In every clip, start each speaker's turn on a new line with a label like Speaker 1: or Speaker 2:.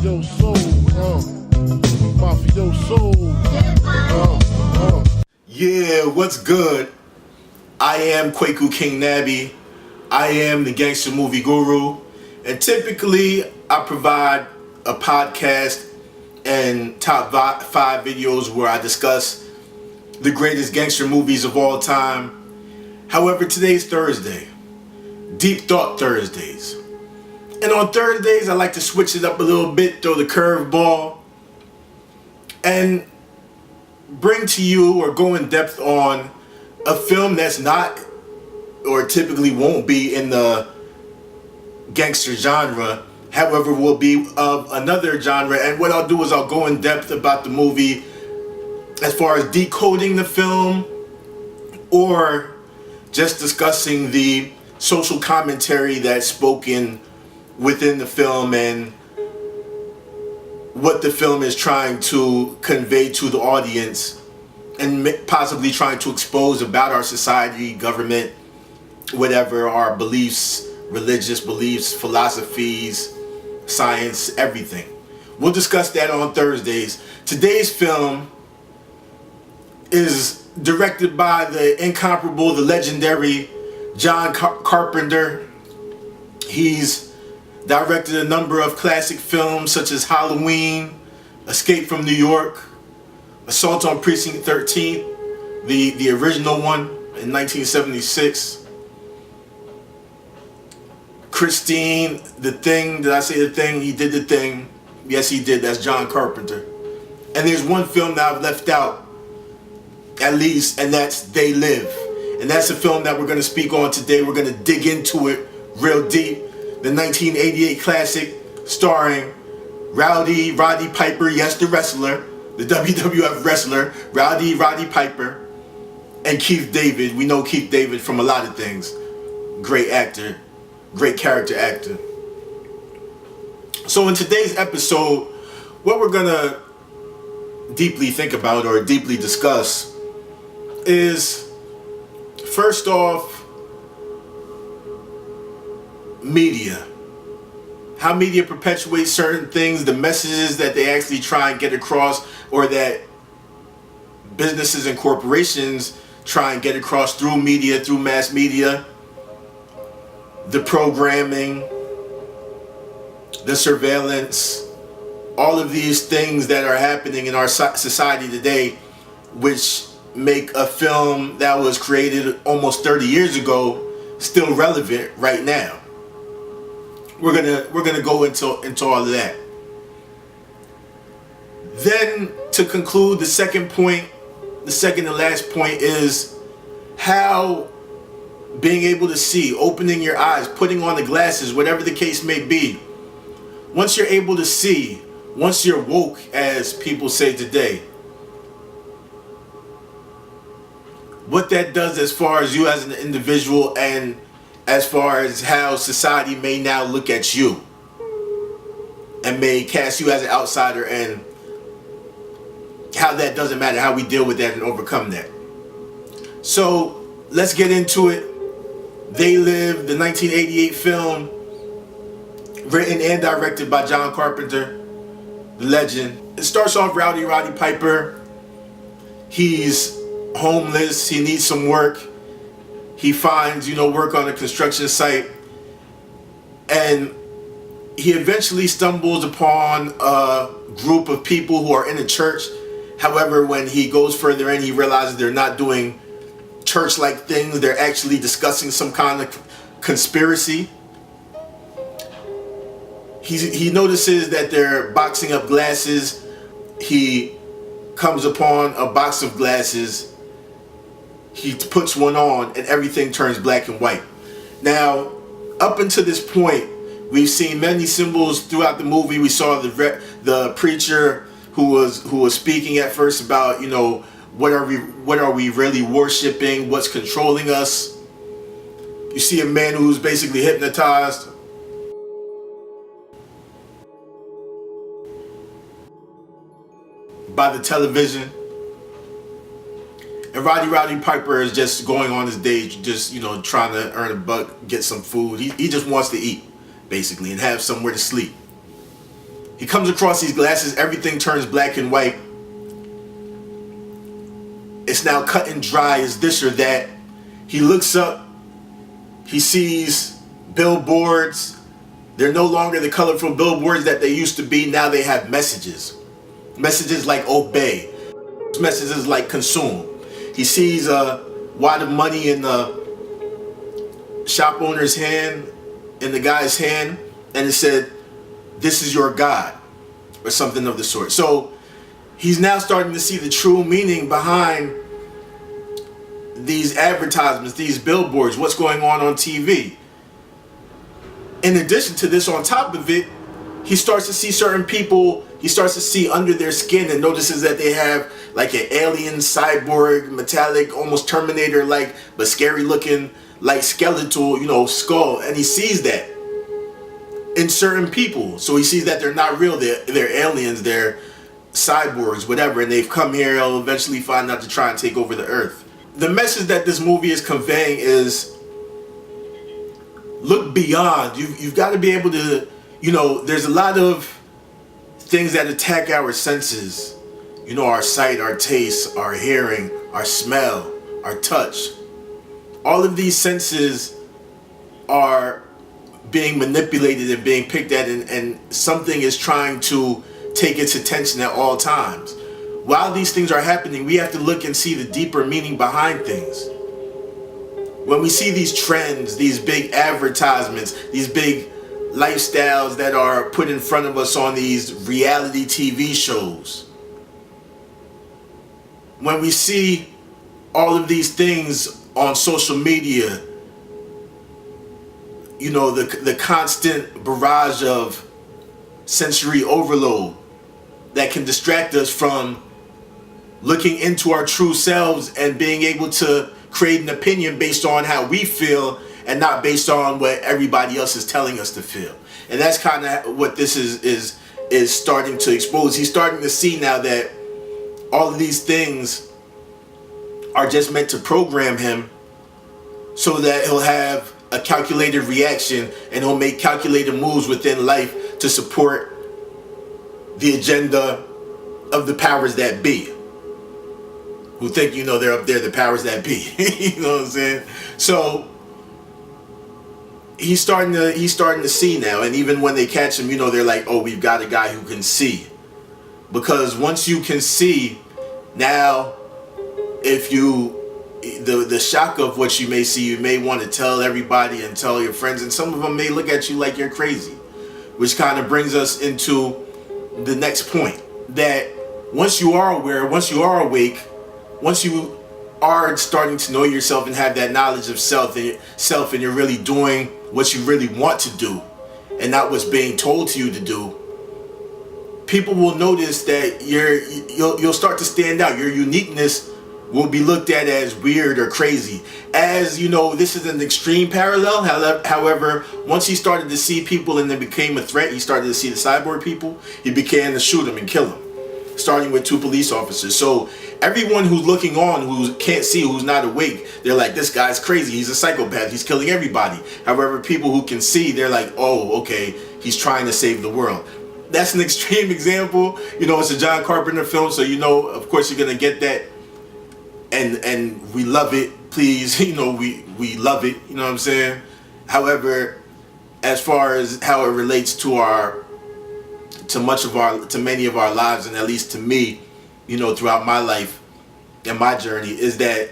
Speaker 1: Mafioso, Mafioso,
Speaker 2: Yeah, what's good? I am Kwaku King Nabby. I am the gangster movie guru, and typically I provide a podcast and top 5 videos where I discuss the greatest gangster movies of all time. However, today's Thursday, Deep Thought Thursdays. And on Thursdays, I like to switch it up a little bit, throw the curveball, and bring to you or go in depth on a film that's not or typically won't be in the gangster genre, however will be of another genre. And what I'll do is I'll go in depth about the movie as far as decoding the film or just discussing the social commentary that's spoken within the film and what the film is trying to convey to the audience and possibly trying to expose about our society, government, whatever, our beliefs, religious beliefs, philosophies, science, everything. We'll discuss that on Thursdays. Today's film is directed by the incomparable, the legendary John Carpenter. He's directed a number of classic films such as Halloween, Escape from New York, Assault on Precinct 13, the original one in 1976, Christine, The Thing. Did I say The Thing? He did The Thing. Yes, he did. That's John Carpenter. And there's one film that I've left out, at least, and that's They Live. And that's a film that we're going to speak on today. We're going to dig into it real deep. The 1988 classic starring Roddy Piper, yes, the wrestler, the WWF wrestler, Roddy Piper, and Keith David. We know Keith David from a lot of things. Great actor, great character actor. So in today's episode, what we're gonna deeply think about or deeply discuss is, first off, media. How media perpetuates certain things, the messages that they actually try and get across, or that businesses and corporations try and get across through media, through mass media, the programming, the surveillance, all of these things that are happening in our society today, which make a film that was created almost 30 years ago still relevant right now. We're gonna go into all of that. Then, to conclude, the second and last point is how being able to see, opening your eyes, putting on the glasses, whatever the case may be. Once you're able to see, once you're woke, as people say today, what that does as far as you as an individual and as far as how society may now look at you and may cast you as an outsider, and how that doesn't matter, how we deal with that and overcome that. So let's get into it. They Live, the 1988 film, written and directed by John Carpenter, the legend. It starts off Roddy Piper. He's homeless, he needs some work. He finds, work on a construction site, and he eventually stumbles upon a group of people who are in a church. However, when he goes further in, he realizes they're not doing church-like things. They're actually discussing some kind of conspiracy. He notices that they're boxing up glasses. He comes upon a box of glasses. He puts one on and everything turns black and white. Now, up until this point, we've seen many symbols throughout the movie. We saw the preacher who was speaking at first about, what are we really worshiping? What's controlling us? You see a man who's basically hypnotized. By the television. And Roddy Piper is just going on his day, just, trying to earn a buck, get some food. He just wants to eat, basically, and have somewhere to sleep. He comes across these glasses, everything turns black and white. It's now cut and dry, is this or that. He looks up, he sees billboards. They're no longer the colorful billboards that they used to be. Now they have messages. Messages like obey. Messages like consume. He sees a wad of money in the shop owner's hand, in the guy's hand, and it said, "This is your God," or something of the sort. So he's now starting to see the true meaning behind these advertisements, these billboards, what's going on TV. In addition to this, on top of it, he starts to see certain people, he starts to see under their skin and notices that they have like an alien, cyborg, metallic, almost Terminator-like, but scary-looking, like skeletal, skull. And he sees that in certain people. So he sees that they're not real, they're aliens, they're cyborgs, whatever, and they've come here. They'll eventually find out to try and take over the earth. The message that this movie is conveying is, look beyond. You've got to be able to, there's a lot of things that attack our senses. Our sight, our taste, our hearing, our smell, our touch. All of these senses are being manipulated and being picked at, and something is trying to take its attention at all times. While these things are happening, we have to look and see the deeper meaning behind things. When we see these trends, these big advertisements, these big lifestyles that are put in front of us on these reality TV shows, when we see all of these things on social media, the constant barrage of sensory overload that can distract us from looking into our true selves and being able to create an opinion based on how we feel and not based on what everybody else is telling us to feel. And that's kind of what this is starting to expose. He's starting to see now that all of these things are just meant to program him so that he'll have a calculated reaction and he'll make calculated moves within life to support the agenda of the powers that be, who think they're up there, the powers that be. You know what I'm saying? So he's starting to see now, and even when they catch him, they're like, "Oh, we've got a guy who can see." Because once you can see, now if the shock of what you may see, you may want to tell everybody and tell your friends, and some of them may look at you like you're crazy, which kind of brings us into the next point, that once you are aware, once you are awake, once you are starting to know yourself and have that knowledge of self and you're really doing what you really want to do and not what's being told to you to do, people will notice that you'll start to stand out. Your uniqueness will be looked at as weird or crazy. As this is an extreme parallel. However, once he started to see people and they became a threat, he started to see the cyborg people, he began to shoot them and kill them, starting with 2 police officers. So everyone who's looking on, who can't see, who's not awake, they're like, this guy's crazy, he's a psychopath, he's killing everybody. However, people who can see, they're like, oh, okay, he's trying to save the world. That's an extreme example. It's a John Carpenter film, so of course you're gonna get that. And we love it, please. We love it. You know what I'm saying? However, as far as how it relates to many of our lives, and at least to me, throughout my life and my journey, is that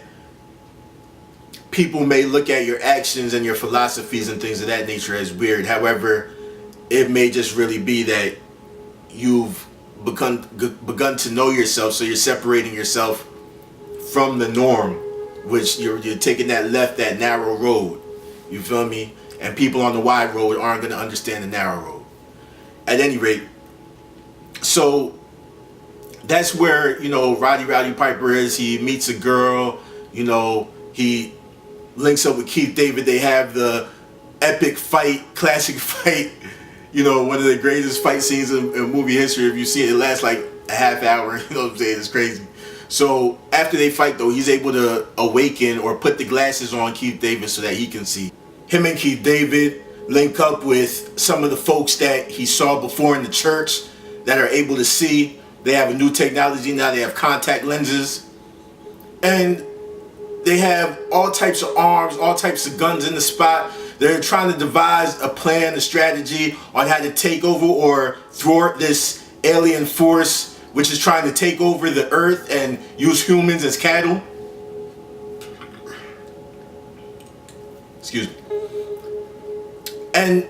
Speaker 2: people may look at your actions and your philosophies and things of that nature as weird. However, it may just really be that you've begun to know yourself, so you're separating yourself from the norm, which you're taking that narrow road. You feel me? And people on the wide road aren't going to understand the narrow road. At any rate, so that's where Rowdy Piper is. He meets a girl. He links up with Keith David. They have the epic fight, classic fight. One of the greatest fight scenes in movie history. If you see it, it lasts like a half hour. You know what I'm saying? It's crazy. So after they fight, though, he's able to awaken or put the glasses on Keith David so that he can see. Him and Keith David link up with some of the folks that he saw before in the church that are able to see. They have a new technology now. They have contact lenses. And they have all types of arms, all types of guns in the spot. They're trying to devise a plan, a strategy on how to take over or thwart this alien force, which is trying to take over the earth and use humans as cattle. Excuse me. And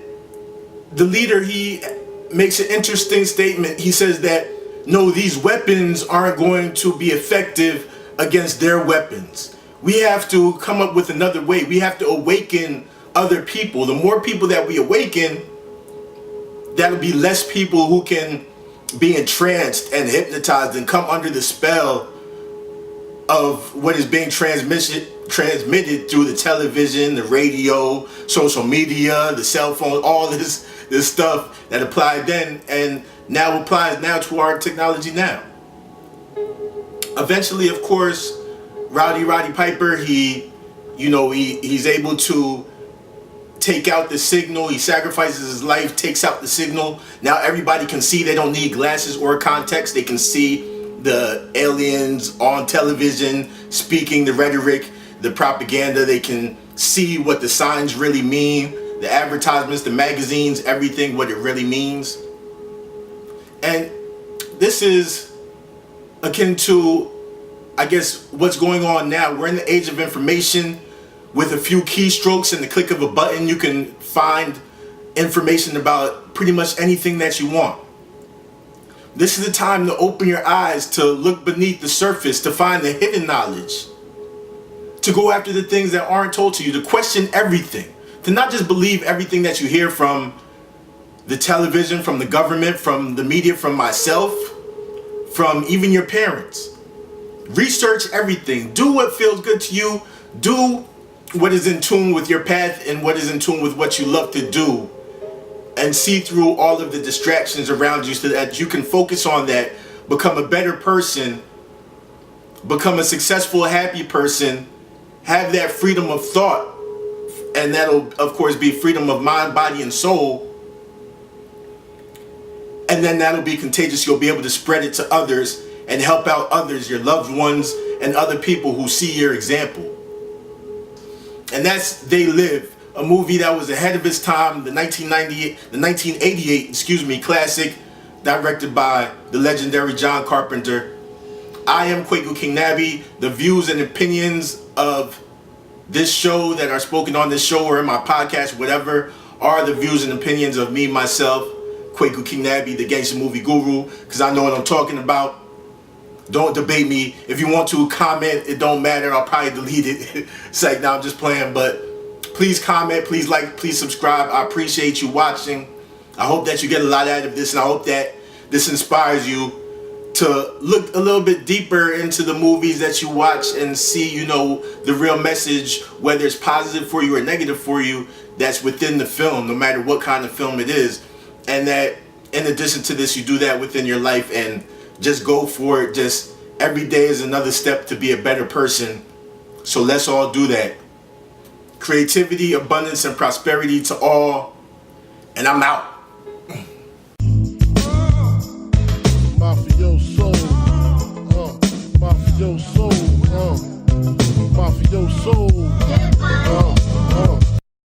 Speaker 2: the leader, he makes an interesting statement. He says that, no, these weapons aren't going to be effective against their weapons. We have to come up with another way. We have to awaken other people. The more people that we awaken, that'll be less people who can be entranced and hypnotized and come under the spell of what is being transmitted through the television, the radio, social media, the cell phone, all this stuff that applied then and now applies now to our technology now. Eventually, of course, Roddy Piper, he's able to take out the signal. He sacrifices his life, takes out the signal. Now everybody can see. They don't need glasses or contacts. They can see the aliens on television speaking the rhetoric, the propaganda. They can see what the signs really mean, the advertisements, the magazines, everything, what it really means. And this is akin to, I guess, what's going on now. We're in the age of information. With a few keystrokes and the click of a button, you can find information about pretty much anything that you want. This is the time to open your eyes, to look beneath the surface, to find the hidden knowledge, to go after the things that aren't told to you, to question everything, to not just believe everything that you hear from the television, from the government, from the media, from myself, from even your parents. Research everything. Do what feels good to you. Do what is in tune with your path and what is in tune with what you love to do, and see through all of the distractions around you so that you can focus on that, become a better person, become a successful, happy person, have that freedom of thought, and that'll of course be freedom of mind, body, and soul. And then that'll be contagious. You'll be able to spread it to others and help out others, your loved ones, and other people who see your example. And that's They Live, a movie that was ahead of its time, the 1988 classic, directed by the legendary John Carpenter. I am Kwaku King Nabby. The views and opinions of this show that are spoken on this show or in my podcast, whatever, are the views and opinions of me, myself, Kwaku King Nabby, the gangster movie guru, because I know what I'm talking about. Don't debate me. If you want to comment, it don't matter. I'll probably delete it. It's like, now I'm just playing. But please comment, please like, please subscribe. I appreciate you watching. I hope that you get a lot out of this, and I hope that this inspires you to look a little bit deeper into the movies that you watch and see, the real message, whether it's positive for you or negative for you, that's within the film, no matter what kind of film it is. And that in addition to this, you do that within your life and just go for it. Just every day is another step to be a better person. So let's all do that. Creativity, abundance, and prosperity to all. And I'm out.
Speaker 1: Mafioso, mafioso, mafioso,